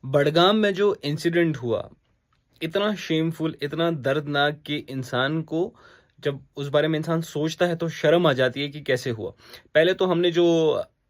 बडगाम में जो इंसिडेंट हुआ, इतना शेमफुल, इतना दर्दनाक कि इंसान को जब उस बारे में इंसान सोचता है तो शर्म आ जाती है कि कैसे हुआ। पहले तो हमने जो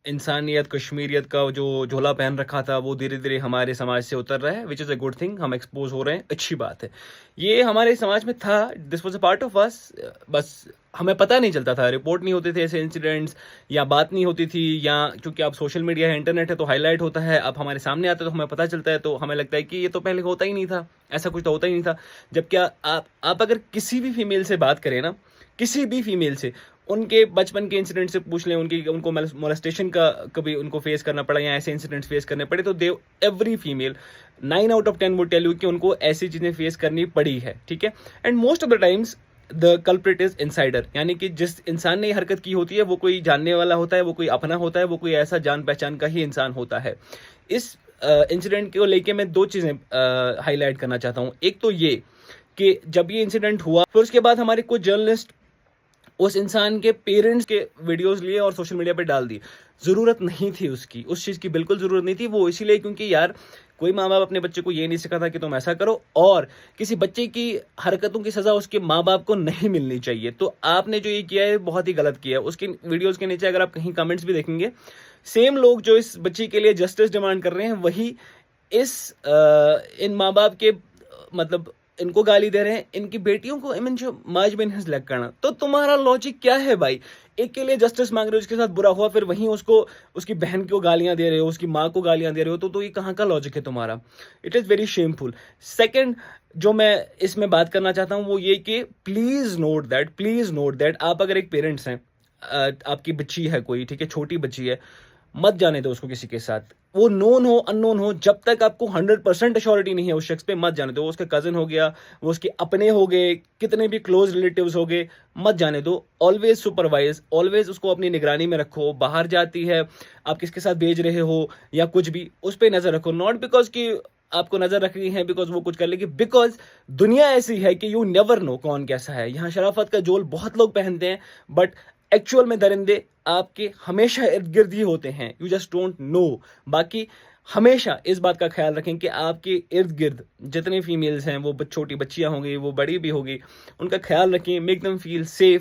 इंसानियत, कश्मीरियत का जो झोला पहन रखा था, वो धीरे-धीरे हमारे समाज से उतर रहा है, which is a good thing. हम एक्सपोज़ हो रहे हैं, अच्छी बात है। ये हमारे समाज में था, this was a part of us, बस हमें पता नहीं चलता था, रिपोर्ट नहीं होते थे ऐसे इंसिडेंट्स या बात नहीं होती थी, या क्योंकि अब सोशल मीडिया है, इंटरनेट है तो हाइलाइट होता है, अब हमारे सामने आता है तो हमें पता चलता है, तो हमें लगता है कि ये तो पहले होता ही नहीं था, ऐसा कुछ तो होता ही नहीं था। जबकि आप अगर किसी भी फीमेल से बात करें ना, किसी भी फीमेल से, उनके बचपन के इंसिडेंट से पूछ लें, उनको मोलेस्टेशन का कभी उनको फेस करना पड़ा या ऐसे इंसिडेंट्स फेस करने पड़े, तो they every female 9 out of 10 would tell you कि उनको ऐसी चीज़ें फेस करनी पड़ी है, ठीक है? And most of the times the culprit is insider, यानी कि जिस इंसान ने ये हरकत की होती है वो कोई जानने वाला होता है, वो कोई अपना होता है, वो कोई ऐसा जान पहचान का ही इंसान होता है। इस इंसिडेंट को लेके मैं 2 चीज़ें हाइलाइट करना चाहता हूँ। एक तो ये कि जब ये इंसिडेंट हुआ, फिर उसके बाद हमारे कुछ जर्नलिस्ट उस इंसान के पेरेंट्स के वीडियोस लिए और सोशल मीडिया पे डाल दिए। ज़रूरत नहीं थी उसकी, उस चीज़ की बिल्कुल ज़रूरत नहीं थी। वो इसीलिए क्योंकि यार कोई माँ-बाप अपने बच्चे को ये नहीं सिखाता कि तुम ऐसा करो, और किसी बच्चे की हरकतों की सज़ा उसके माँ-बाप को नहीं मिलनी चाहिए। तो आपने जो ये किया है बहुत ही गलत किया है। उसकी वीडियोज़ के नीचे अगर आप कहीं कमेंट्स भी देखेंगे, सेम लोग जो इस बच्ची के लिए जस्टिस डिमांड कर रहे हैं, वही इन माँ-बाप के मतलब इनको गाली दे रहे हैं, इनकी बेटियों को इमन जो माज बिन हिज लग करना। तो तुम्हारा लॉजिक क्या है भाई? एक के लिए जस्टिस मांग रहे हो, उसके साथ बुरा हुआ, फिर वहीं उसको, उसकी बहन को गालियां दे रहे हो, उसकी माँ को गालियां दे रहे हो, तो ये कहाँ का लॉजिक है तुम्हारा? It is very shameful. Second, जो मैं इसमें बात करना चाहता हूँ वो ये कि प्लीज नोट दैट आप अगर एक पेरेंट्स हैं, आपकी बच्ची है कोई, ठीक है, छोटी बच्ची है, मत जाने दो उसको किसी के साथ। वो नोन हो, अननोन हो, जब तक आपको 100% अश्योरिटी नहीं है उस शख्स पे, मत जाने दो। वो उसका कज़न हो गया, वो उसके अपने हो गए, कितने भी क्लोज़ रिलेटिव्स हो गए, मत जाने दो। ऑलवेज़ सुपरवाइज़, ऑलवेज़ उसको अपनी निगरानी में रखो। बाहर जाती है, आप किसके साथ भेज रहे हो या कुछ भी, उस पे नज़र रखो। नॉट बिकॉज़ कि आपको नज़र रखनी है बिकॉज़ वो कुछ कर लेगी, बिकॉज़ दुनिया ऐसी है कि यू नेवर नो कौन कैसा है। यहाँ शराफ़त का जोल बहुत लोग पहनते हैं, बट एक्चुअल में दरिंदे आपके हमेशा इर्द गिर्द ही होते हैं, यू जस्ट डोंट नो। बाकी हमेशा इस बात का ख्याल रखें कि आपके इर्द गिर्द जितने फीमेल्स हैं, वो छोटी बच्चियां होंगी, वो बड़ी भी होगी, उनका ख्याल रखें, मेक देम फील सेफ।